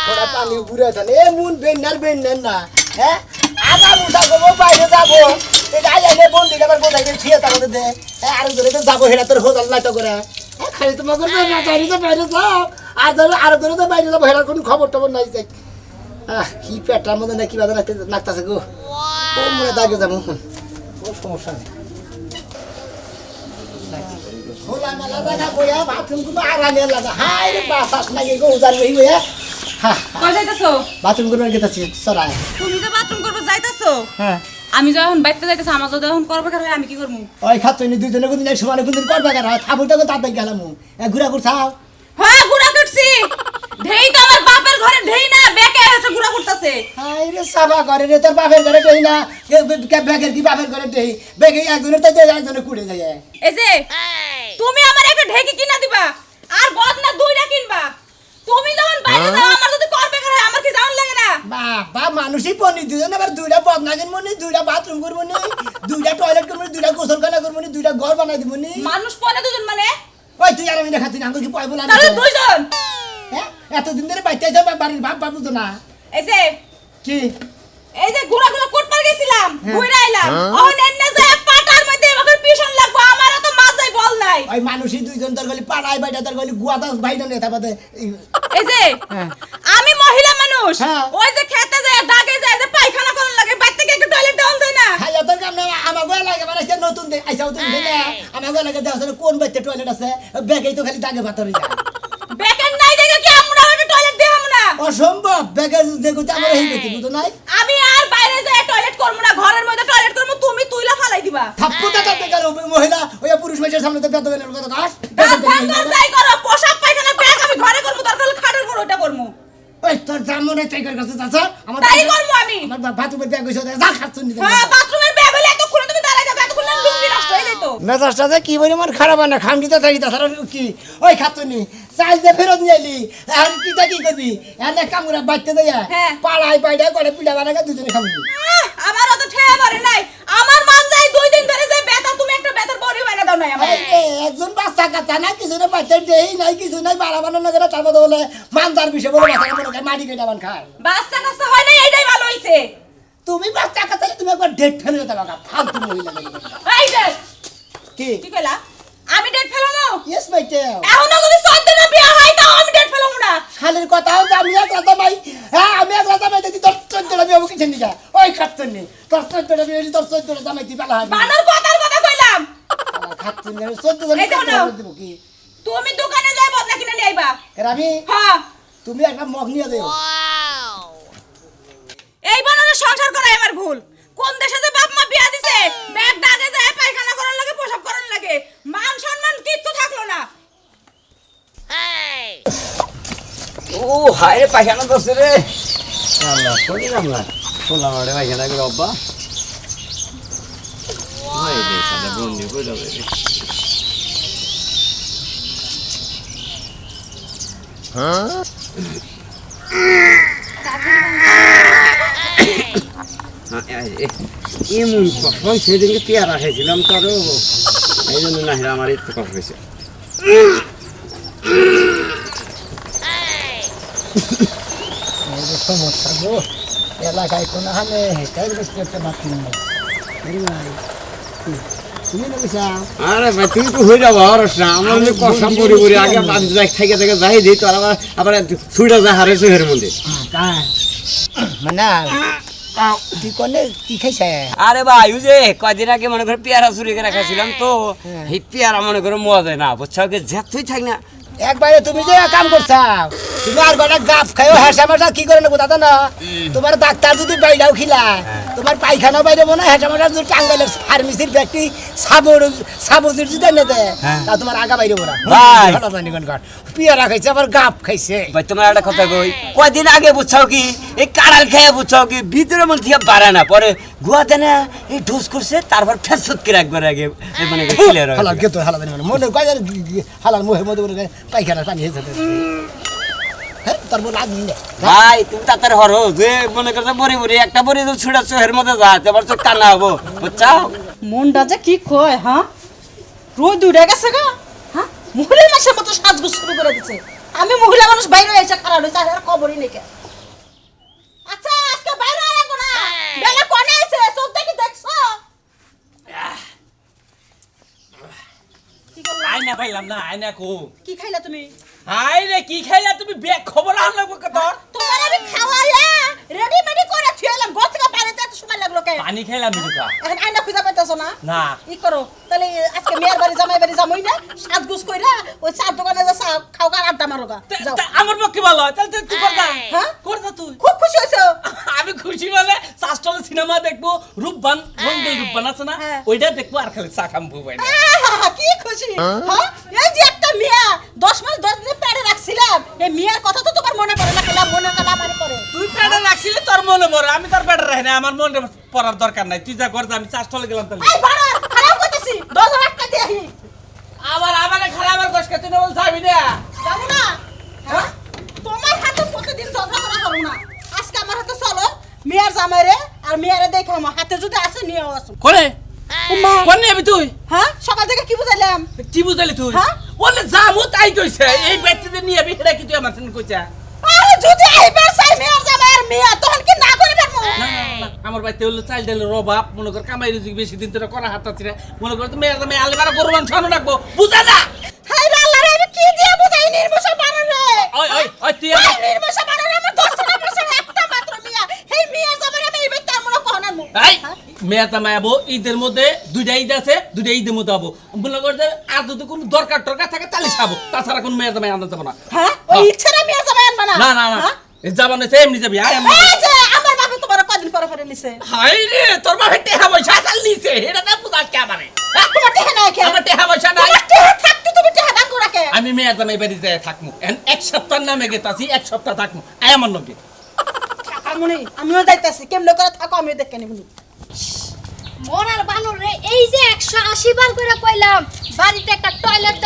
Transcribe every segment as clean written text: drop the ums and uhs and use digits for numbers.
ওরা পানি ঘুরে থাকে এ মুন বেন্নার না হ্যাঁ আগা মুঠা করবো বাইরে যাবো যাই আইলে বন্দি আবার কোথায় গেলে ফিরে তাকে দে হ্যাঁ আর ধরে তো যাবো সেটা তোর হোদাল লাইট করে খালি তোমার করবে না বাইরে তো বাইরে যাও আর ধরে তো বাইরে যাবো সেটার কোনো খবর টবর নাই যাই কি পেটার মধ্যে না কি বাধা নাকতাছে গো ও মনে দাগে যাবো কোনো সমস্যা নেই খোলা মেলা দেখা বইয়া বাথরুম করবো আরামে লাগা হাই রে বাতাস লাগে গো উজার বই বইয়া বাথরুম করবো গেতেছি সরাই তুমি তো বাথরুম করবো যাইতাছো হ্যাঁ আমি যখন বাইতে যাইতেছি আমার যদি এখন করবে খারাপ আমি কি করবো ওই খাচ্ছনি দুইজনে কোনদিন এক সমানে কোনদিন করবে কেন থাবুটাকে তাতে গেলাম ঘুরা ঘুরছাও হ্যাঁ গুড়া করছি ঢেই তো আমার বাপের ঘরে ঢেই না বেকে এসে গুড়া করতেছে হাই রে সাবা করে রে তোর বাপের ঘরে ঢেই না বেগের কি বাপের ঘরে ঢেই বেগে একজনের তো একজনে কুড়ে যায় এই যে তুমি আমার একটা ঢেকি কিনা দিবা আর বদনা দুইটা কিনবা তুমি যখন বাইরে যাও আমার যদি করবে খারাপ আমার কি জান লাগে না বাবা মানুষই পনি দুজন আবার দুইটা বদনাগের মনি দুইটা বাথরুম করবো নি দুইটা টয়লেট করবো দুইটা গোসলখানা করবো নি দুইটা ঘর বানাই দিব নি মানুষ পনে দুজন মানে ওই তুই আর আমি দেখাচ্ছি না কি পয় বলা তাহলে দুইজন হ্যাঁ এতদিন ধরে বাইতে যাও বাড়ির বাপ বাবু তো না এই যে কি এই যে গুড়া কোটপার গেছিলাম ঘুরে আইলাম ওহন এন্নে যায় পাটার মধ্যে আমাকে পিছন লাগবো আমারও তো মাথায় বল নাই ওই মানুষই দুইজন তোর গলি পাড়ায় বাইটা তোর গলি গুয়াদা বাইটা নেতা বাদে এই যে আমি মহিলা মানুষ হ্যাঁ। ওই যে খেতে যায় দাগে যায় যে পায়খানা করন লাগে বাইরে থেকে একটু টয়লেট ডাউন যায় না খাইয়া তোর কাম না আমার গোয়া লাগে মানে সে নতুন দে আইসাও তুমি দে না আমার গোয়া লাগে দাও কোন বাইতে টয়লেট আছে ব্যাগেই তো খালি দাগে ভাতরে যায় বেকেন নাই দেখে কি আমরা একটা টয়লেট দেখাম না অসম্ভব ব্যাগে দেখো তো আমার এই গতি বুঝো নাই আমি আর বাইরে যায় টয়লেট করব না ঘরের মধ্যে টয়লেট করব তুমি তুইলা ফালাই দিবা থাপ্পটা তাতে গেল মহিলা ওই পুরুষ মানুষের সামনে তো বেদ বেনের কথা কাজ ভাঙর যাই করো পোশাক পায়খানা ব্যাগ আমি ঘরে করব দরকার হলে খাটের উপর ওটা করব ওই তোর জামনে টাইগার কাছে যাচ্ছে আমার তাই করব আমি আমার বাথরুমের ব্যাগ হইছে যা খাচ্ছনি হ্যাঁ বাথরুমের ব্যাগ হলে এত খুলে তুমি দাঁড়াই যাবে এত খুলে লুঙ্গি নষ্ট হয়ে যেত মেজাজটা যে কি বলি মন খারাপ না খামটিতে থাকি তাছাড়া কি ওই খাচ্ছনি চাইল যে ফেরত নিয়ে এখন কিটা কি করবি এনে কাম করে বাইতে দেয়া হ্যাঁ। পাড়াই পাড়াই করে পিঠা বানাকে দুজনে খাবি আমার অত ঠেয়া পারে নাই আমার মান যায় 2 দিন ধরে যে বেতা তুমি একটা বেতার বড়ি বানা দাও নাই আমার একজন বাচ্চা কাচ্চা না কিছু না বাচ্চা দেই নাই কিছু নাই বাড়া বানানো করে তার মধ্যে বলে মানদার বিষয় বলে বাচ্চা মনে করে মাটি কেটে বান খায় বাচ্চা কাচ্চা হয় না এইটাই ভালো হইছে তুমি বাচ্চা কাচ্চা তুমি একবার ডেট ফেলে যেতে পারো ফালতু মহিলা এই যে কি কি কইলা আমি ডেট ফেলামু ইয়েস মাইটে এখনো যদি 7 দিন বিয়া হয় তাও আমি ডেট ফেলামু না শালের কথা হচ্ছে আমি এক রাতা ভাই হ্যাঁ আমি এক রাতা ভাই দেখি তোর 14টা বিয়ে কিছু নিকা ওই খাচ্ছনি তোর 14টা বিয়ে তোর 14টা জামাই তুই পালা হবে বানর কথার কথা কইলাম খাচ্ছনি 14 জন দেব কি তুমি দোকানে যাই বদলা কিনে নিয়ে আইবা এর আমি হ্যাঁ তুমি একটা মগ নিয়ে দেও এই বানরের সংসার করাই আমার ভুল কোন দেশে যে বাপ মা বিয়া দিছে ব্যাগ দাগে যায় পায়খানা করার লাগে পোশাক করার লাগে মান সম্মান কিচ্ছু থাকলো না ও হায় রে পায়খানা দোষ রে আল্লাহ কইলাম না শুনলাম রে পায়খানা করে অব্বা ওই রে সাদা বন্ধু কইলো রে এমন কষ্ট সেদিনকে পেয়ারা খাইছিলাম তারও এই জন্য না আমার একটু কষ্ট হয়েছে সমস্যা গো এলাকায় কোনো হালে হেঁটাই বসতে একটা বাথরুম নেই তুমি না বুঝা আরে ভাই তুমি তো হয়ে যাবো হরস না আমার যে কষা পরি পরি আগে আমি যাই থেকে থেকে যাই দিই তো আবার আবার ছুইটা যা হারে চোখের মধ্যে মানে তুই করলে কি খাইছে আরে ভাই ওই যে কয়দিন আগে মনে করে পেয়ারা চুরি করে রাখাছিলাম তো এই পেয়ারা মনে করে মজা না বুঝছো যেতুই থাক না একবারে তুমি যে কাম করছাও তুমি আর গোটা গাফ খাইও হেসা মেসা কি করে নেবো দাদা না তোমার ডাক্তার যদি বাইরেও খিলা তোমার পায়খানা বাইরে মনে হেসা মেসা যদি টাঙ্গাইলের ফার্মেসির ব্যক্তি সাবুজির যদি এনে দেয় তা তোমার আগা বাইরে বোনা ভাই। পিয়ারা খাইছে আবার গাফ খাইছে ভাই তোমার একটা কথা কই কয়দিন আগে বুঝছো কি এই কাড়াল খেয়ে বুঝছো কি ভিতরে মন থেকে বাড়ে না পরে গুয়াতে না এই ঢোস করছে তারপর ফেসত করে একবার আগে মানে ক্লিয়ার হয় হালাল গেতো হালাল মনে কয় হালাল মুহের মধ্যে বলে পায়খানা পানি হয়েছে হ্যাঁ তারপর লাগি না ভাই তুমি তাড়াতাড়ি হরো যে মনে করছে বড়ি বড়ি একটা বড়ি তো ছুড়া চোহের মধ্যে যা তারপর চোখ কান্না হবো বুঝছাও মনটা যে কি কয় হ্যাঁ রোদ উড়ে গেছে গা হ্যাঁ মহিলা মাসের মতো সাজগোজ শুরু করে দিচ্ছে আমি মহিলা মানুষ বাইরে এসে খারাপ হয়েছে আর খবরই নেই নাকি আচ্ছা আজকে বাইরে আলাগো না বেলা কোনে আছে চোখ দেখি দেখছো কি করলা আয়না পাইলাম না আয়না কো কি খাইলা তুমি আইরে কি খাইলা তুমি বেগ খবর আনলো কত তোমার আমি খাওয়াইয়া রেডি মেডি করে থিয়ালাম ঘর থেকে বাইরে যেতে সময় লাগলো কে পানি খাইলাম মিলুকা এখন আয়না খুঁজে পাইতেছো না না ই করো তাহলে আজকে মেয়ের বাড়ি জামাই বাড়ি যামই না সাজগুজ কইরা ওই চার দোকানে যা খাও গা আড্ডা মারো গা যাও আমার পক্ষে ভালো তাহলে তুই করতা হ্যাঁ? করতা তুই খুব খুশি হইছো আমি খুশি বলে শাস্ত্রল সিনেমা দেখবো রূপবান রংদেই রূপবান আছে না হ্যাঁ। ওইটা দেখবো আর খালি চা খাম ভাই আহা, কি খুশি হ্যাঁ এই যে একটা মিয়া 10 মাস 10 দিন পেটে রাখছিলাম এই মিয়ার কথা তো তোমার মনে পড়ে না খেলা মনে কথা আমার পড়ে তুই পেটে রাখছিলি তোর মনে পড়ে আমি তোর পেটে রাখি না আমার মনে পড়ার দরকার নাই তুই যা কর আমি শাস্ত্রলে গেলাম তাহলে এই বাড়া খারাপ করতেছি 10 টাকা কাটে আহি আবার আমারে খারাপের কষ্ট তুই না বল যাবি না যাবো না হ্যাঁ তোমার হাতে প্রতিদিন ঝগড়া করা করো না আজকে আমার হাতে চলো মিয়ার জামাইরে আর মিয়ারে দেখো আমার হাতে যদি আসে নিয়েও আসো কোনে উম্মা কোন নেবি তুই হ্যাঁ সকাল থেকে কি বুঝাইলাম কি বুঝালি তুই হ্যাঁ? বলে যামু তাই কইছে এই ব্যক্তিতে নিয়ে আমি এটা কি তুই আমার সঙ্গে কইছা আরে যদি এইবার চাই মিয়ার জামাইয়ের মিয়া তখন কি না করে পারবো না আমার বাড়িতে হলো চাল ডালের অভাব মনে কর কামাই রুজি বেশি দিন ধরে করা হাত আছে মনে কর তুমি মেয়ে আলেবার গরুবান ছানো রাখবো বুঝা না হাই রে আল্লাহ রে আমি কি দিয়ে বুঝাই নির্মশা বানান রে ওই ওই ওই তুই হাই নির্মশা বানান আমার 10 টাকা পয়সা একটা মাত্র মিয়া এই মিয়া জামাইরে আমি এইবার তার মনে কহনার মু এই মেয়ে তামাই আবো ঈদের মধ্যে দুইটা ঈদ আছে দুইটা ঈদের মধ্যে আবো মনে কর যে আর যদি কোনো দরকার থাকে তাহলে খাবো তাছাড়া কোনো মেয়ে তামাই আনতে যাবো না হ্যাঁ ওই ইচ্ছারা মিয়া জামাই আনবা না না না না হ্যাঁ? যাবো না এমনি যাবি আয় আমি এই যে আমার বাবা তোমার কদিন পরে নিছে হাই রে তোর বাপে টেহা পয়সা চাল নিছে এটা না বুঝা কে আমারে তোমার টেহা নাই কে আমার টেহা পয়সা নাই তোমার টেহা থাকতে তুমি টেহা দান করে কে আমি মেয়ের জামাই বাড়িতে থাকবো এক সপ্তাহ নামে গেতাছি এক সপ্তাহ থাকবো আয় আমার নগে আমনি আমিও যাইতাছি কেমনে করে থাকো আমিও দেখে নিব মরার বানর রে এই যে 180 বার করে কইলাম বাড়িতে একটা টয়লেট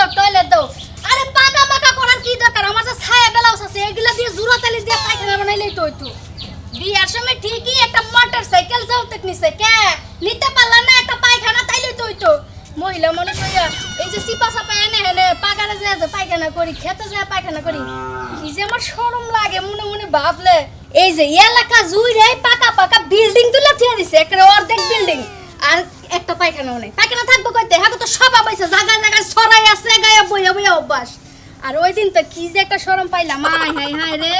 দাও আরে পাকা পাকা করার কি দরকার আমার যে ছায়া ব্লাউজ আছে এগুলা দিয়ে জুরা তালি দিয়ে পায়খানা বানাইলেই তো হইতো বিয়ার সময় ঠিকই একটা মোটরসাইকেল যাও তেক নিছে কে নিতে পারলা না একটা পায়খানা তাইলেই তো হইতো মহিলা মানুষ হইয়া এই যে সিপা সাপা এনে হেনে পাগারে যায় যে পায়খানা করি খেতে যায় পায়খানা করি কি যে আমার শরম লাগে মনে মনে ভাবলে এই যে এলাকা জুইরে পাকা পাকা বিল্ডিং তুলে থিয়া দিছে একটা অর্ধেক বিল্ডিং আর একটা পায়খানাও নেই পায়খানা থাকবো কইতে হ্যাঁ তো সব পাইছে জায়গায় জায়গায় ছড়াই আছে গায়ে বইয়া অভ্যাস আর ওই দিন তো কি যে একটা শরম পাইলাম হাই রে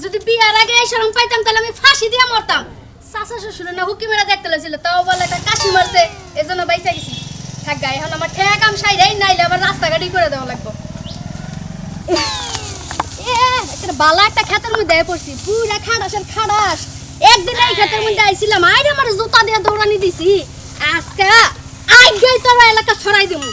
যদি বিয়ার আগে এই শরম পাইতাম তাহলে আমি ফাঁসি দিয়ে মরতাম চাচা শ্বশুরে না হুকি মেরা দেখতে লাগছিল তাও বলে একটা কাশি মারছে এজন্য বাইসা গেছি থাক গায়ে এখন আমার ঠেয়া কাম সাইডাই নাইলে আবার রাস্তাঘাটি করে দেওয়া লাগবে একটা বালা একটা খেতের মধ্যে পড়ছি পুরা খাড়াস একদিন এই খেতের মধ্যে আইছিলাম আইরে আমার জুতা দিয়ে দৌড়ানি দিছি আজকে আইগেই তোর এলাকা ছড়াই দিমু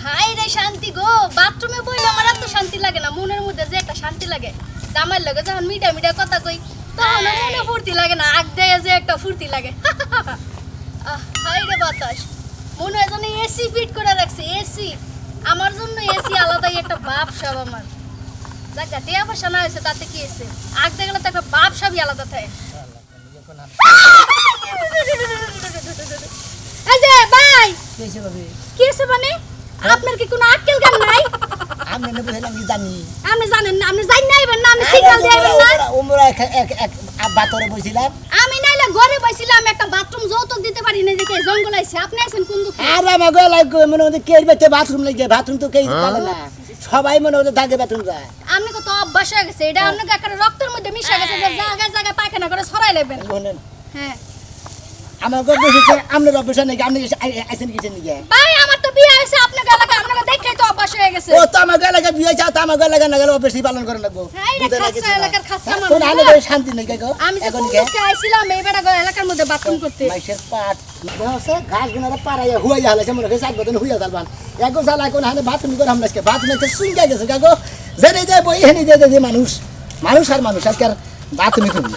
হাই রে শান্তি গো বাথরুমে বইলে আমার এত শান্তি লাগে না মনের মধ্যে যে একটা শান্তি লাগে জামাই লাগে যখন মিঠা কথা কই তখন মনে ফুর্তি লাগে না আগ দেয় যে একটা ফুর্তি লাগে হাই রে বাতাস মনে হয় যেন এসি ফিট করে রাখছে এসি আমার জন্য এসি আলাদাই একটা বাপ সব আমার জায়গা টিয়া পয়সা না হয়েছে তাতে কি এসে আগ দেখলে তো একটা বাপ সবই আলাদা থাকে এই যে ভাই কেসে ভাবে কি আছে মানে আপনার কি কোনো আক্কেল জ্ঞান নাই আমি না বুঝলাম কি জানি আপনি জানেন না আপনি জানেন নাইবেন না আপনি সিগন্যাল দিবেন না ওমরা এক বাতরে বসিলাম আমি নাইলে ঘরে বসিলাম একটা বাথরুম যৌতুক দিতে পারি না দেখে জঙ্গল আইছে আপনি আছেন কোন দুঃখে আর আমার গলায় মনে হচ্ছে কে বেতে বাথরুম লাগে বাথরুম তো কেই পারে না সবাই মনে হচ্ছে দাগে বাথরুম যায় আপনি কত অভ্যাস হয়ে গেছে এটা আপনাকে একটা রক্তের মধ্যে মিশে গেছে যে জায়গায় জায়গায় পায়খানা করে ছড়াই নেবেন বলেন হ্যাঁ আমার গো বসেছে আপনার অপশন নাকি আপনি আইছেন কি নিয়ে ভাই আমার তো বিয়ে হয়েছে আপনাকে এলাকা আপনাকে দেখেই তো অভ্যাস হয়ে গেছে ও তো আমার গলায় বিয়ে চাও তো আমার গলায় না গেলে অবশ্যই পালন করে লাগবো হ্যাঁ, এটা খাসা এলাকার খাসা মানুষ, কোন আলো হ্যাঁ। শান্তি নেই গো আমি তো এখন কোন কে দুঃখে আইছিলাম এই বেটা এলাকার মধ্যে বাথরুম করতে মাইশের পাট বসে ঘাস গুনারে পারাইয়া হুইয়া হালাছে মনে হয় সাত বদন হুইয়া দালবান এগো জ্বালা কোন হানে বাথরুম করে আমলাসকে বাথরুমে সুইঙ্গা গেছে গো জেনে যায় বই হেনি যে মানুষ আর মানুষ আজকাল বাথরুমে তুমি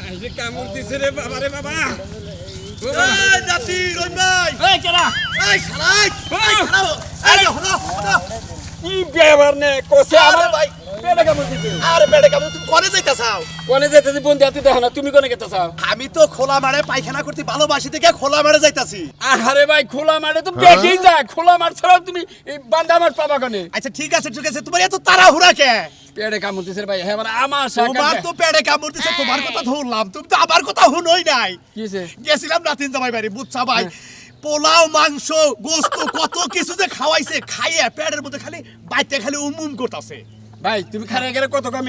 আজকে কামড় দিছে রে বাবা রে বাবা এই জাতি রন ভাই এই কেডা এই শালাই এই খাও এই হলো কি ব্যাপার নে কোসে আরে আমার ভাই পেটে কামড় দিছে আরে বেড়ে কাম তুমি কোনে যাইতা চাও কোনে যেতেছি বন্ধু আতি দেখো না তুমি কোনে গেতে চাও আমি তো খোলা মাঠে পায়খানা করতে ভালোবাসি থেকে খোলা মাঠে যাইতাছি আরে ভাই খোলা মাঠে তো দেখেই যায় খোলা মাঠ ছাড়াও তুমি এই বান্দা মাঠ পাবা কোনে আচ্ছা ঠিক আছে তোমার এত তাড়াহুড়া কে পেড়ে কামড়তেছে ভাই হ্যাঁ মানে আমার তোমার তো পেড়ে কামড় দিছে, তোমার কথা ধরলাম, তুমি তো আমার কথা শুনোই নাই। কিছে গেছিলাম নাতিন জামাই বাড়ি, বুঝছা ভাই, পোলাও মাংস গোস্ত কত কিছু যে খাওয়াইছে, খাইয়া পেটের মধ্যে খালি বাইতে খালি উম করতেছে। ভাই তুমি খারে গেলে কত কাম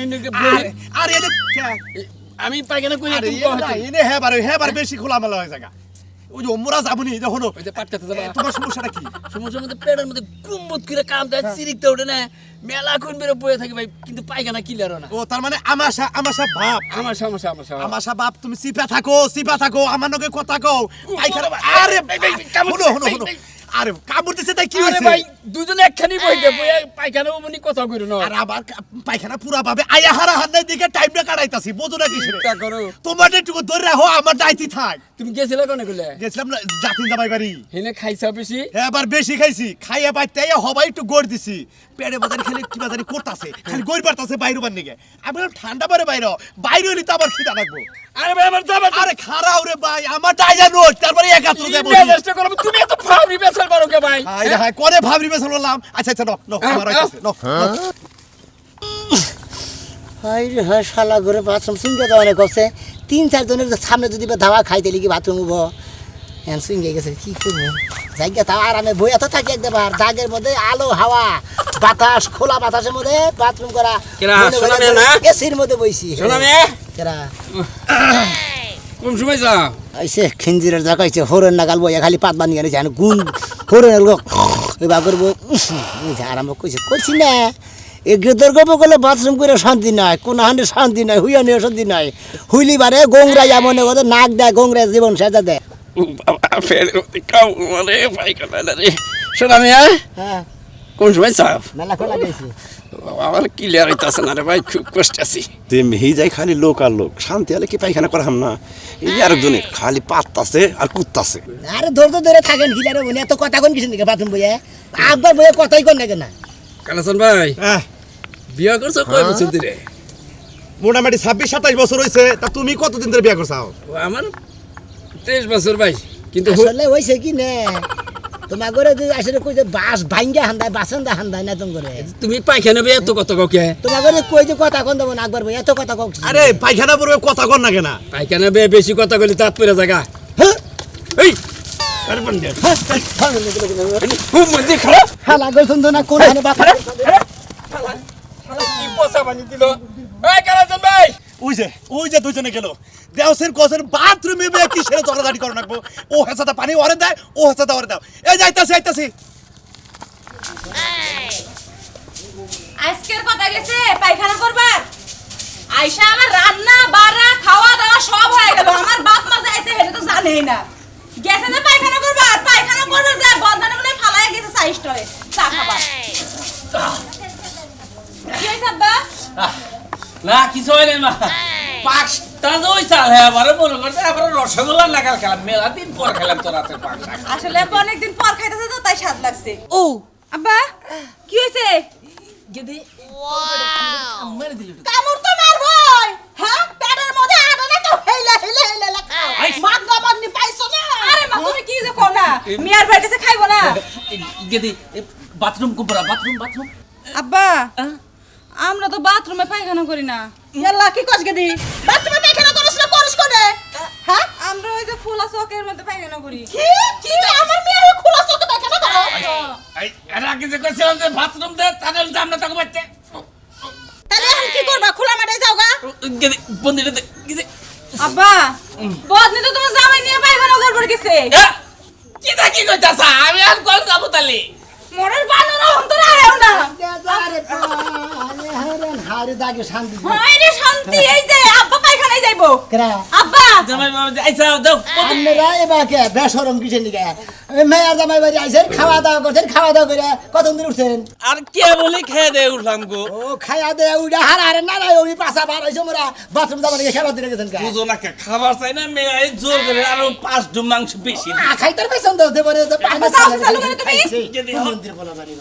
আরে এনে আমি পাইখানা করি আরে তুমি এনে হেবার বেশি খোলামেলা হয়ে জায়গা। ওই যে ওমরা যাবনি দেখো ওই যে পাটকাতে যাবা তোমার সমস্যাটা কি? সমস্যার মধ্যে পেটের মধ্যে কুমুত করে কাম দেয় চিরিকতে ওঠে না মেলা কোন বেরো বয়ে থাকে ভাই কিন্তু পায়খানা ক্লিয়ার হয় না। ও তার মানে আমাশা ভাব, আমার সমস্যা আমাশা বাপ, তুমি চিপা থাকো আমার লগে কথা কও। পায়খানা আরে শুনো আরে কামড় দিছে তাই কি আরে হইছে? ভাই দুজনে একখানি বইতে বইয়া পায়খানা ওমনি কথা কইরো না। আর আবার পায়খানা পুরা ভাবে আয়া হারা হান্নাই দিকে টাইমটা কাটাইতাছি, বোঝো না কিসের? চিন্তা করো তোমার একটু ধরে রাখো, আমার দায়িত্ব থাক। তুমি গেছিলে কোনে কইলে গেছিলাম না জাতিন জামাই বাড়ি, হেনে খাইছা বেশি এবার বেশি খাইছি, খাইয়া বাইতে হবাই একটু গড় দিছি, পেটে বাজারে খেলে কি বাজারে করতাছে, খালি গড় পারতাছে বাইরে বার নিকে। আমি বললাম ঠান্ডা পরে বাইরে হইলে তো আবার খিদা লাগবো। আরে ভাই আমার যাবে আরে খারাও রে ভাই, আমার ডাইজা নোট, তারপরে একাত্র দেবো। চেষ্টা করো তুমি এত ফাউরি বেচার পারো কে ভাই হ্যাঁ করে ভাবরি বেসন বললাম। আচ্ছা নো আমার হইতাছে নো। হাই রে হাই, শালা ঘরে বাথরুম সিঙ্গে যাওয়া না করছে, 3-4 জনের সামনে যদি ধাওয়া খাইতে লিখি বাথরুম উঠবো, এখন সিঙ্গে গেছে কি করবো, জায়গা তাও আরামে বইয়া তো থাকি একবার, দাগের মধ্যে আলো হাওয়া বাতাস, খোলা বাতাসের মধ্যে বাথরুম করা, কেরা, শোনা মেয়ে না? এসির মধ্যে বইছি। শোনা মেয়ে? কেরা কোন সময় যাও আইসে খিঞ্জিরের জায়গাইছে হরেন নাগাল বইয়া খালি পাত বানিয়ে গেছে, গুণ হরেনের এবার করবো আরম্ভ করছি না। এগ্রেদের গল্প করলে বাথরুম করে শান্তি নাই, কোন হান্ডে শান্তি নাই, হুইয়া নিয়ে শান্তি নাই, হুইলি বারে গোংরা মনে করে নাক দেয়, গোংরা জীবন সেজা দেয়। শোনা মেয়ে হ্যাঁ কোন সময় যাও মেলা খোলা গেছে। আমার ক্লিয়ার হইতাছে না রে ভাই খুব কষ্ট আছি। মেহি যাই খালি লোক আর লোক, শান্তি হলে কি পায়খানা করাম না? এই আরেকজনে খালি পাততাছে আর কুত্তাছে। আরে ধরে থাকেন কি রে উনি এত কথা কোন কিছু নাকি বাথরুম বইয়া আব্বার বইয়া কথাই কোন নাকি না। কালাসান ভাই বিয়া করছো কয় বছর ধরে? মোটামুটি 26-27 বছর হয়েছে। তা তুমি কতদিন ধরে বিয়ে করছো? আমার 23 বছর ভাই কিন্তু আসলে হইছে কি না, তোমার ঘরে যে আসলে কই যে বাস ভাঙ্গা হান্দায় বাসন্দা হান্দায় না তুমি করে, তুমি পায়খানা বে এত কত কে তোমার ঘরে কই যে কথা কোন দেব না আকবর ভাই এত কথা কও। আরে পায়খানা পড়বে কথা কর না কেনা? পায়খানা বে বেশি কথা কইলে দাঁত পড়ে জায়গা। হ্যাঁ এই আরে বন্ধে ও মধ্যে খারাপ হালা গইছন না কোন হানে বাপ কি পয়সা বানি দিল। এই কালাসান ভাই ওই যে দুজনে গেল দেওসের কোসের বাথরুমে মেয়ে কি সেরে ঝগড়াঝাটি করে রাখবো। ও হেসাটা পানি ওরে দেয়, ও হেসাটা ওরে দাও। এই যাইতাছি আজকের কথা গেছে পায়খানা করবার, আইসা আমার রান্না বাড়া খাওয়া দাওয়া সব হয়ে গেল, আমার বাপ মা যাইছে সেটা তো জানেই না, গেছে যে পায়খানা করবার, পায়খানা করবে যে বদনানে মনে ফালায় গেছে সাইস্টরে চা খাবার। কি হইছে আব্বা? না কিছু হয় না পাঁচটা ওই চাল হ্যাঁ আবারও মনে করছে আবার রসগোল্লা লাগাল খেলাম মেলা দিন পর খেলাম তো রাতের পাঁচ আসলে আব্বা অনেকদিন পর খাইতেছে তো তাই স্বাদ লাগছে। ও আব্বা কি হইছে? যদি কামড় তো মারবই, হ্যাঁ পেটের মধ্যে আটা না তো হেলা খাও, মাগনা মাগনি পাইছো না? আরে মা তুমি কি যে কও না, মিয়ার বাড়িতে খাইবো না? গেদি বাথরুম কুপরা বাথরুম আব্বা আমরা তো বাথরুমে পায়খানা করি না। ইয়াল্লা কি কস গেদি, বাথরুমে পায়খানা করিস না করিস কোনে? হ্যাঁ আমরা ওই যে খোলা চকের মধ্যে পায়খানা করি। কি আমার মেয়ে খোলা চকে পায়খানা করে? এই এরা কি যে কইছিলাম যে বাথরুম দে তাদের জামনা তাকে বাচ্চা তাহলে এখন কি করবা, খোলা মাঠে যাওগা? গেদি বন্দিটা দে গেদি আব্বা বদনি তো তোমার জামাই নিয়ে পায়খানা করবার গেছে। কি কইতাছ আমি আর কোন যাব তালি মোরের বানর অন্তর আয়ও না। হারে দাগে শান্তি হায় রে শান্তি, এই যে আব্বা পায়খানায় যাইবো। কেরা আব্বা জামাই বাবা আইসা দাও আপনারা এবার কে বেশরম কিসের নিকে মেয়া জামাই বাড়ি আইছেন, খাওয়া দাওয়া করছেন, খাওয়া দাওয়া করে কতদিন উঠছেন? আর কে বলি খেয়ে দে উঠলাম গো ও খাইয়া দে উড়া হারে না ওই পাশা বার হইছে মোরা বাথরুম যাবার নিকে খেলা দিতে গেছেন কা বুঝো না কে খাবার চাই না মেয়ে এই জোর করে আর 5 ডুম মাংস বেশি খাইতার পেছন দাও দেবরে যে পানি চালু করে তুমি। মন্দির বলা বাড়ি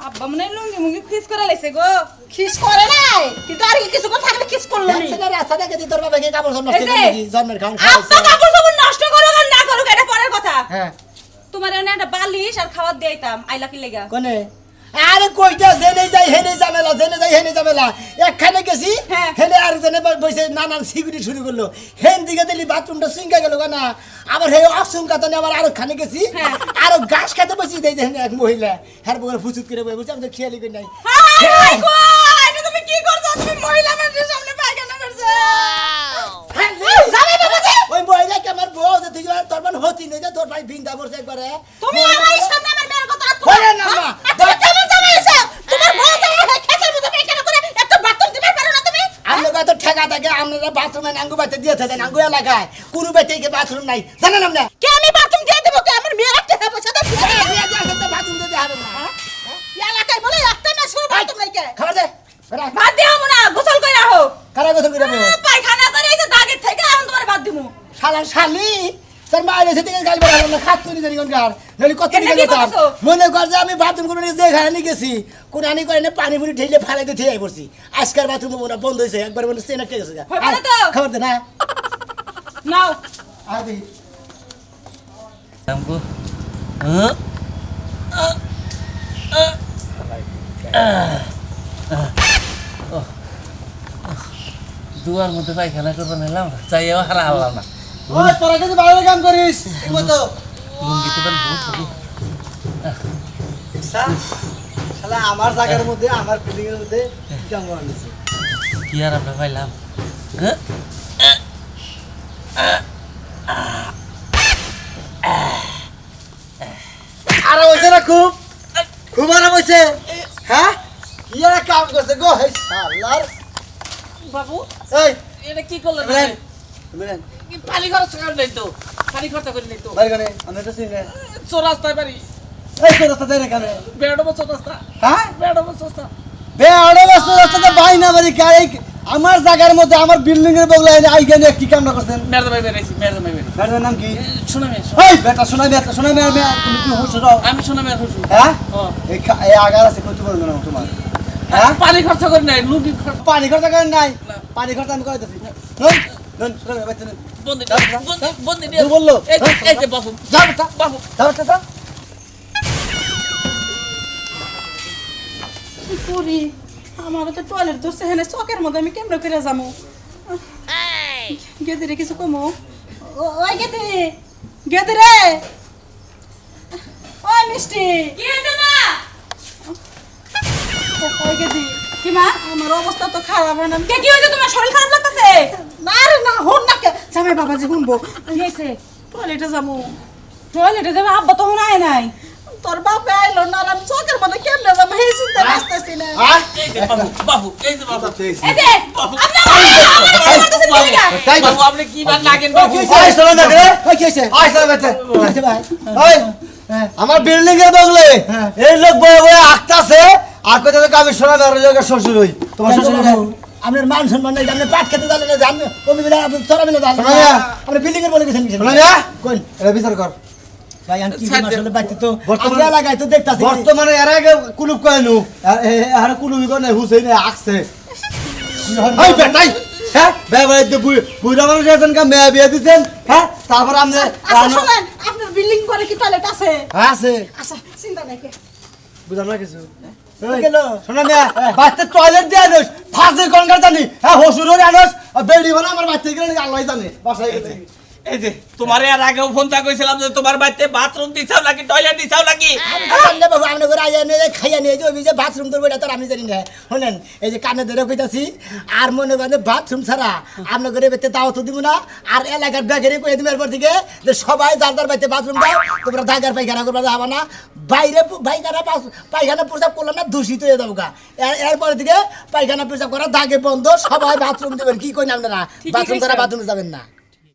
আব্বা মনে লুঙ্গি মুঙ্গি খিস করে লাইছে গো। খিস করে নাই কিন্তু আর কিছু কথা থাকলে খিস করলো নি। ছেলে রাস্তা দেখে দি তোর বাবাকে কাপড় নষ্ট এই যে, করে নাকি জন্মের খান আব্বা কাপড় সাপড় নষ্ট করুক আর না করুক এটা পরের কথা। হ্যাঁ তোমার এনে একটা বালিশ আর খাবার দিয়াইতাম আইলা কি লেগা? কোনে আরে কইটা দেনে যাই হেনে ঝামেলা ঝামেলা জেনে যাই হেনে ঝামেলা একখানে গেছি হ্যাঁ। হেনে আর জেনে বসে নানান সিকিউরিটি শুরু করলো হেন দিকে দিলি বাথরুমটা সিঙ্কা গেল না আবার হে অসংখ্যা তো আবার আরো খানে গেছি হ্যাঁ। আরো ঘাস খেতে বসি দেয় হেন এক মহিলা হ্যার বগলে ফুচুত করে বসে আমি তো খেয়ালি করি নাই হাই গো এটা তুমি কি করছো তুমি মহিলা মানুষের সামনে পায়খানা করছো যাবে বাবাজি ওই মহিলাকে আমার বউ যে তুই তোর মান হতি নেই যে তোর ভাই বিন্দা পড়ছে একবারে তুমি আমার সামনে আমার মেয়ের কথা বলে না মা। তুমি কেমন জানো এসে তোমার বউ যায় খেতের মধ্যে পায়খানা করে একটা বাথরুম দিতে পারো না তুমি আমরা তো ঠেকা থাকে আমরা বাথরুমে নাঙ্গু বাইতে দিয়ে থাকেন নাঙ্গু এলাকায় কোনো বাইতে বাথরুম নাই জানেন আপনি কে আমি বাথরুম দিয়ে দেবো কে আমার মেয়ের একটা হবে সাথে বাথরুম দিতে হবে না এলাকায় বলে একটা না শুরু বাথরুম নাই কে খাবার দে বেড়া বাদ দিও না গোসল করে আহো কারা গোসল করে দেবো পায়খানা করে এসে দাগের থেকে এখন তোমার বাদ দিমু শালা শালি তোর মায়ের এসে থেকে গাল বেড়া না খাত তুই জানি কোনকার নলি কত এটা নিয়ে কি যেতাম করছো? মনে কর যে আমি বাথরুম করে যে ঘরে নিয়ে গেছি কোন আনি করে না পানি পুরি ঢেলে ফালাই দিয়ে ঠিক পড়ছি আজকাল বাথরুম মনে বন্ধ হয়েছে একবার মনে চেনা কে গেছে হয় ভালো তো? খাবার দে না নাও আদি আমগো দুয়ার মধ্যে পায়খানা করবো নিলাম চাইও হারা হলাম না ওই তোরা কিন্তু ভালো কাম করিস ঠিক মতো লুঙ্গিতে তো বহুত থাকি। শালা আমার জায়গার মধ্যে আমার বিল্ডিং এর মধ্যে কেমন আনিছে কি আর আমরা পাইলাম হ্যাঁ আরে হইছে না খুব খুব আরাম হইছে হ্যাঁ কি আর কাম করছে গো হে শালার বাবু এই এটা কি করলেন মিলেন মিলেন কি পানি খরচ করেন নাই তো পানি খরচা করি নাই তো বাড়ি গনে আমরা তো চিনি চোর রাস্তায় বাড়ি এই তো রাস্তা দেয় না কেন বেড়াবো চোর রাস্তা হ্যাঁ বেড়াবো চোর রাস্তা বে আড়ে রাস্তা রাস্তাতে বাই না বাড়ি কাই আমার জায়গার মধ্যে আমার বিল্ডিং এর বগলা আই গেলে কি কামটা করছেন মেরদা ভাই বেড়াইছি মেরদা ভাই বেড়াইছি ম্যাডামের নাম কি শোনা মে এই বেটা শোনা মে তুমি কি হুশ রাও আমি শোনা মে হুসু হ্যাঁ ও এই আগার আছে কত বড় না তোমার হ্যাঁ পানি খরচা করি নাই লুঙ্গি খরচা পানি খরচা করেন নাই পানি খরচা আমি করে দিছি নন নন শোনা মে বাইতে বন্দি বন্দি কে বললো? এই যে বাবু যাও বেটা বাবু যাও বেটা করি আমার তো টয়লেট ধরছে হেনে চকের মধ্যে আমি কেমন করে যাবো গেদে রে কিছু কমো ওই গেদে গেদে রে ওই মিষ্টি কি হয়েছে মা ওই গেদে কি মা আমার অবস্থা তো খারাপ হয় না কে কি হয়েছে তোমার শরীর খারাপ লাগতেছে না রে না হন না কে জামাই বাবাজি শুনবো কি হয়েছে টয়লেটে যাবো টয়লেটে যাবে আব্বা তো নাই নাই তোর বাপ আইলো না আর আমি চকের মধ্যে কেমনে যাবো এই চিন্তা আসতেছি না এই যে বাবু বাবু এই যে বাবু এই যে বাবু তাই তো। বাবু আপনি কি বার লাগেন বাবু ওই শোনা না রে ওই কি হইছে আয় শোনা বেটা আচ্ছা ভাই ওই আমার বিল্ডিং এর বগলে এই লোক বয়ে বয়ে আক্তাছে আর কত টাকা আমি শোনা না জায়গা শ্বশুর হই তোমার শ্বশুর আপনার মান সম্মান নাই আপনি পাট খেতে জানেন না জানেন ওমি বিলা আপনি চড়া বিলা জানেন আপনি বিল্ডিং এর বলে গেছেন শোনা না কোন এটা বিচার কর ভাই আমি কি আসলে বাইতে তো আমরা লাগাই তো দেখতাছি বর্তমানে এর আগে কুলুপ কয়নু আর কুলুপ করে হুসেন আকছে এই বেটাই হ্যাঁ বেবাই দে বুইরা মানুষ আছেন কা মেয়ে বিয়ে দিছেন হ্যাঁ তারপর আমরা আচ্ছা শুনেন আপনার বিল্ডিং করে কি টয়লেট আছে আছে আচ্ছা চিন্তা নাই বুঝলাম না কিছু গেল শোনা মিয়া বাচ্চা টয়লেট দিয়ে আনোস ফাঁসের গঙ্গা জানি হ্যাঁ হসুরের আনোস বেড়ি বানা আমার বাচ্চা গেলে আল্লাহ জানে বাসায় গেছে এই যে তোমার এর আগেও ফোন তা কইছিলাম যে তোমার বাড়িতে বাথরুম দিছাও নাকি টয়লেট দিছাও নাকি আমি তো জানি না বাবু আপনি করে আইয়া নিয়ে খাইয়া নিয়ে যে ওই যে বাথরুম করবো এটা তো আমি জানি না শোনেন এই যে কানে ধরে কইতাছি আর মনে করেন বাথরুম ছাড়া আপনি করে বেতে দাওয়াত দিব না আর এলাকার ব্যাগেরে কই দিবেন এরপর থেকে যে সবাই যার যার বাড়িতে বাথরুম দাও তোমরা দাগার পায়খানা করবা যাবা না বাইরে পায়খানা প্রসাব করলে না দূষিত হয়ে যাবো গা এরপরে থেকে পায়খানা প্রসাব করা দাগে বন্ধ সবাই বাথরুম দেবেন কি কই না আপনারা বাথরুম করা বাথরুমে যাবেন না